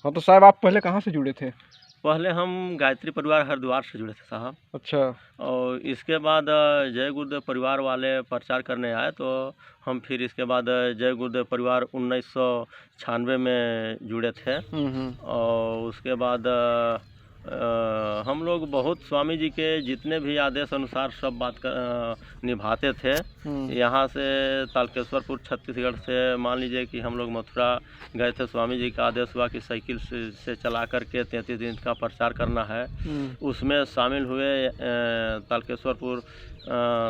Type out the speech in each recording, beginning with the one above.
हाँ, तो साहब आप पहले कहाँ से जुड़े थे? पहले हम गायत्री परिवार हरिद्वार से जुड़े थे साहब। अच्छा। और इसके बाद जय गुरुदेव परिवार वाले प्रचार करने आए, तो हम फिर इसके बाद जय गुरुदेव परिवार 1996 में जुड़े थे। और उसके बाद हम लोग बहुत स्वामी जी के जितने भी आदेश अनुसार सब बात निभाते थे। यहाँ से तारकेश्वरपुर छत्तीसगढ़ से मान लीजिए कि हम लोग मथुरा गए थे, स्वामी जी का आदेश हुआ कि साइकिल से चला करके 33 दिन का प्रचार करना है। उसमें शामिल हुए। तारकेश्वरपुर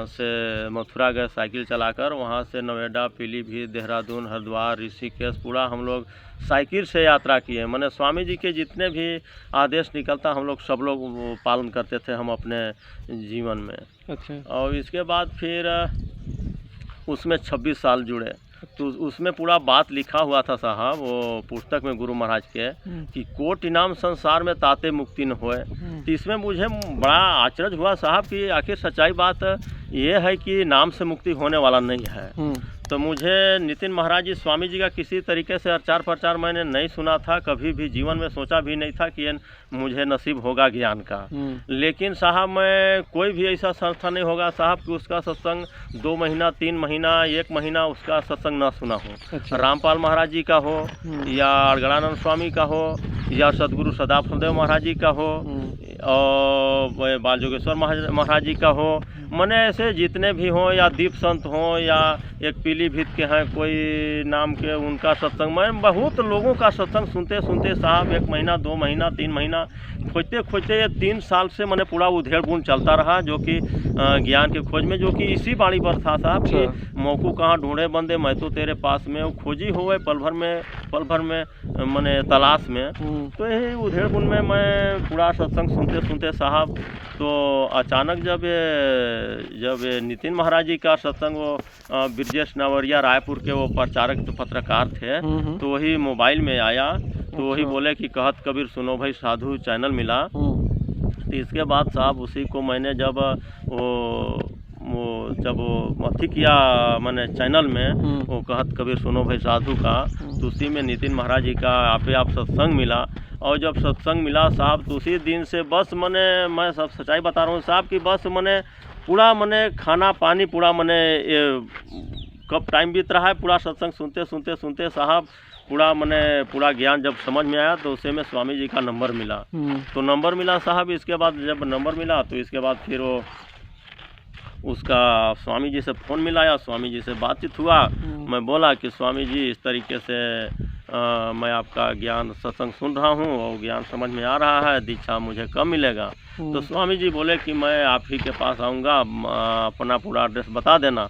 से मथुरा गए साइकिल चलाकर, वहाँ से नोएडा, पीलीभीत, देहरादून, हरिद्वार, ऋषिकेश, पूरा हम लोग साइकिल से यात्रा किए। मैंने स्वामी जी के जितने भी आदेश निकलता हम लोग सब लोग पालन करते थे हम अपने जीवन में। अच्छा। और इसके बाद फिर उसमें 26 साल जुड़े, तो उसमें पूरा बात लिखा हुआ था साहब वो पुस्तक में गुरु महाराज के कि कोटि नाम संसार में ताते मुक्ति न होए। तो इसमें मुझे बड़ा आश्चर्य हुआ साहब कि आखिर सच्चाई बात ये है कि नाम से मुक्ति होने वाला नहीं है। तो मुझे नितिन महाराज जी स्वामी जी का किसी तरीके से आचार प्रचार मैंने नहीं सुना था, कभी भी जीवन में सोचा भी नहीं था कि मुझे नसीब होगा ज्ञान का। लेकिन साहब मैं कोई भी ऐसा संस्था नहीं होगा साहब कि उसका सत्संग 2 महीना, 3 महीना, 1 महीना उसका सत्संग ना सुना हो। अच्छा। रामपाल महाराज जी का हो या अड़गड़ानंद स्वामी का हो या सदगुरु सदाफदेव महाराज जी का हो और बाल जोगेश्वर महाराज जी का हो, मने ऐसे जितने भी हों, या दीप संत हों, या एक पीलीभीत के हैं कोई नाम के, उनका सत्संग मैं बहुत लोगों का सत्संग सुनते सुनते साहब 1 महीना, 2 महीना, 3 महीना खोजते खोजते 3 साल से मैंने पूरा उधेड़ बुन चलता रहा, जो कि ज्ञान के खोज में, जो कि इसी बाणी पर था साहब कि मौकू कहाँ ढूंढे बंदे, मैं तो तेरे पास में, वो खोजी हुए पल भर में मैंने तलाश में। तो यही उधेड़ बुन में मैं पूरा सत्संग सुनते सुनते साहब, तो अचानक जब ये नितिन महाराज जी का सत्संग, वो ब्रजेश नवरिया रायपुर के वो प्रचारक तो पत्रकार थे, तो वही मोबाइल में आया, तो वही बोले कि कहत कबीर सुनो भाई साधु चैनल मिला। तो इसके बाद साहब उसी को मैंने जब वो अथी किया मैंने चैनल में, वो कहत कबीर सुनो भाई साधु का, तो उसी में नितिन महाराज जी का आप सत्संग मिला। और जब सत्संग मिला साहब, तो उसी दिन से बस मैं सब सच्चाई बता रहा हूँ साहब कि बस पूरा खाना पानी पूरा कब टाइम बीत रहा है, पूरा सत्संग सुनते साहब पूरा ज्ञान जब समझ में आया, तो उसे में स्वामी जी का नंबर मिला। तो नंबर मिला साहब, इसके बाद जब नंबर मिला तो इसके बाद फिर वो उसका स्वामी जी से फ़ोन मिलाया, स्वामी जी से बातचीत हुआ। मैं बोला कि स्वामी जी इस तरीके से मैं आपका ज्ञान सत्संग सुन रहा हूँ और ज्ञान समझ में आ रहा है, दीक्षा मुझे कब मिलेगा? तो स्वामी जी बोले कि मैं आप ही के पास आऊँगा, अपना पूरा एड्रेस बता देना।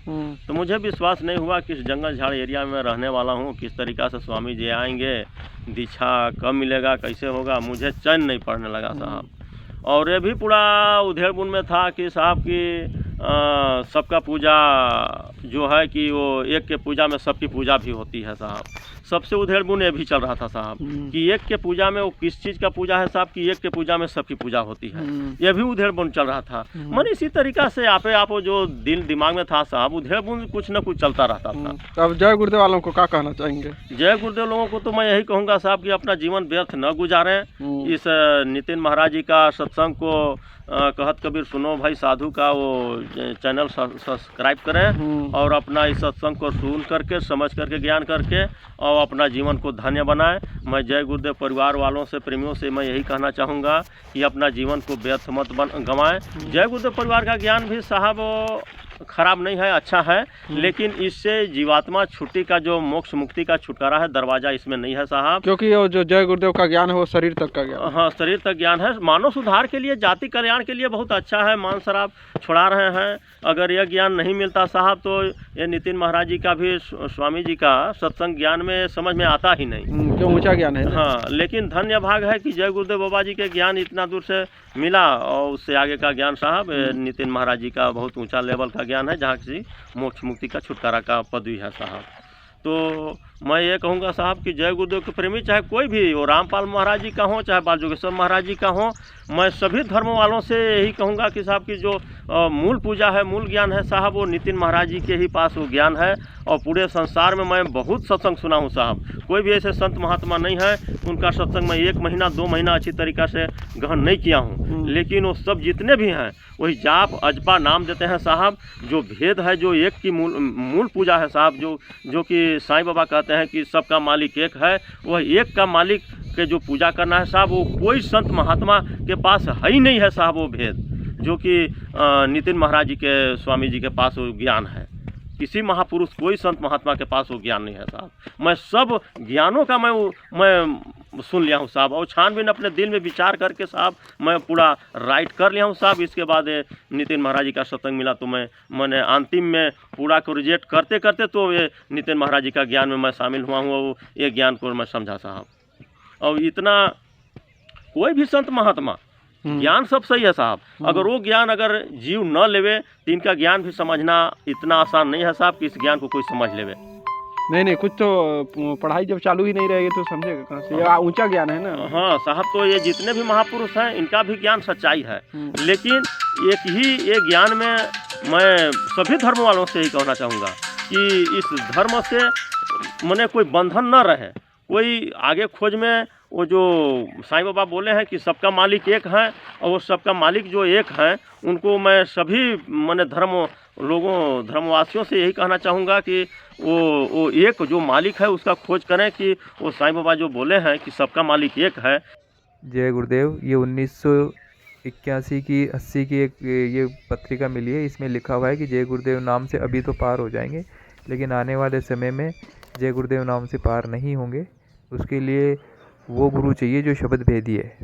तो मुझे विश्वास नहीं हुआ कि इस जंगल झाड़ एरिया में रहने वाला हूँ, किस तरीक़ा से स्वामी जी आएंगे, दीक्षा कब मिलेगा, कैसे होगा, मुझे चैन नहीं पड़ने लगा साहब। और ये भी पूरा उधेड़ बुन में था कि साहब की सबका पूजा जो है कि वो एक के पूजा में सबकी पूजा भी होती है साहब। सबसे उधेड़ बुन ये भी चल रहा था साहब कि एक के पूजा में वो किस चीज़ का पूजा है साहब कि एक के पूजा में सबकी पूजा होती है, ये भी उधेड़ बुन चल रहा था। मन इसी तरीक़ा से आप जो दिल दिमाग में था साहब, उधेड़ बुन कुछ न कुछ चलता रहता था। अब जय गुरुदेव वालों को क्या कहना चाहेंगे? जय गुरुदेव लोगों को तो मैं यही कहूँगा साहब कि अपना जीवन व्यर्थ न गुजारें। इस नितिन महाराज जी का सत्संग को कहत कबीर सुनो भाई साधु का वो चैनल सब्सक्राइब करें और अपना इस सत्संग को सुन करके, समझ करके, ज्ञान करके और अपना जीवन को धन्य बनाएं। मैं जय गुरुदेव परिवार वालों से, प्रेमियों से मैं यही कहना चाहूँगा कि अपना जीवन को व्यर्थ मत गंवाएं। जय गुरुदेव परिवार का ज्ञान भी साहब खराब नहीं है, अच्छा है, लेकिन इससे जीवात्मा छुट्टी का जो मोक्ष मुक्ति का छुटकारा है, दरवाजा इसमें नहीं है साहब। क्योंकि वो जो जय गुरुदेव का ज्ञान है वो शरीर तक का ज्ञान। हाँ, शरीर तक ज्ञान है, मानव सुधार के लिए, जाति कल्याण के लिए बहुत अच्छा है। मान शराब छुड़ा रहे हैं, अगर यह ज्ञान नहीं मिलता साहब तो ये नितिन महाराज जी का भी, स्वामी जी का सत्संग ज्ञान में समझ में आता ही नहीं, जो ऊंचा ज्ञान है। हाँ, लेकिन धन्य भाग है कि जय गुरुदेव बाबा जी के ज्ञान इतना दूर से मिला और उससे आगे का ज्ञान साहब नितिन महाराज जी का बहुत ऊंचा लेवल का ज्ञान है, जहाँ किसी मोक्ष मुक्ति का छुटकारा का पदवी है साहब। तो मैं ये कहूँगा साहब कि जय गुरुदेव के प्रेमी चाहे कोई भी, वो रामपाल महाराज जी का हो चाहे बाल जोगेश्वर महाराज जी का हो, मैं सभी धर्मों वालों से यही कहूँगा कि साहब की जो मूल पूजा है, मूल ज्ञान है साहब, वो नितिन महाराज जी के ही पास वो ज्ञान है। और पूरे संसार में मैं बहुत सत्संग सुना हूँ साहब, कोई भी ऐसे संत महात्मा नहीं है उनका सत्संग मैं 1 महीना 2 महीना अच्छी तरीक़ा से ग्रहण नहीं किया हूँ। लेकिन वो सब जितने भी हैं वही जाप अजपा नाम देते हैं साहब। जो भेद है, जो एक की मूल पूजा है साहब, जो कि साईं बाबा कहते हैं कि सबका मालिक एक है, वह एक का मालिक के जो पूजा करना है साहब, वो कोई संत महात्मा के पास है ही नहीं है साहब वो भेद, जो कि नितिन महाराज जी के स्वामी जी के पास वो ज्ञान है। किसी महापुरुष कोई संत महात्मा के पास वो ज्ञान नहीं है साहब। मैं सब ज्ञानों का मैं सुन लिया हूँ साहब, और छानबीन अपने दिल में विचार करके साहब मैं पूरा राइट कर लिया हूँ साहब। इसके बाद नितिन महाराज जी का सत्संग मिला तो मैंने अंतिम में पूरा को रिजेक्ट करते करते तो ये नितिन महाराज जी का ज्ञान में मैं शामिल हुआ हूँ, और ये ज्ञान को मैं समझा साहब। और इतना कोई भी संत महात्मा ज्ञान सब सही है साहब, अगर वो ज्ञान अगर जीव न लेवे तो इनका ज्ञान भी समझना इतना आसान नहीं है साहब कि इस ज्ञान को कोई समझ लेवे। नहीं, कुछ तो पढ़ाई जब चालू ही नहीं रहेगी तो समझेगा कहाँ से? ये ऊंचा ज्ञान है ना। हाँ साहब, तो ये जितने भी महापुरुष हैं इनका भी ज्ञान सच्चाई है, लेकिन एक ही ये ज्ञान में मैं सभी धर्म वालों से ही कहना चाहूँगा कि इस धर्म से मने कोई बंधन न रहे, कोई आगे खोज में वो जो साईं बाबा बोले हैं कि सबका मालिक एक है, और वो सबका मालिक जो एक हैं उनको मैं सभी मने धर्मवासियों से यही कहना चाहूँगा कि वो एक जो मालिक है उसका खोज करें, कि वो साईं बाबा जो बोले हैं कि सबका मालिक एक है। जय गुरुदेव। ये 1981 की 80 की एक ये पत्रिका मिली है, इसमें लिखा हुआ है कि जय गुरुदेव नाम से अभी तो पार हो जाएंगे, लेकिन आने वाले समय में जय गुरुदेव नाम से पार नहीं होंगे। उसके लिए वो गुरु चाहिए जो शब्द भेदी है।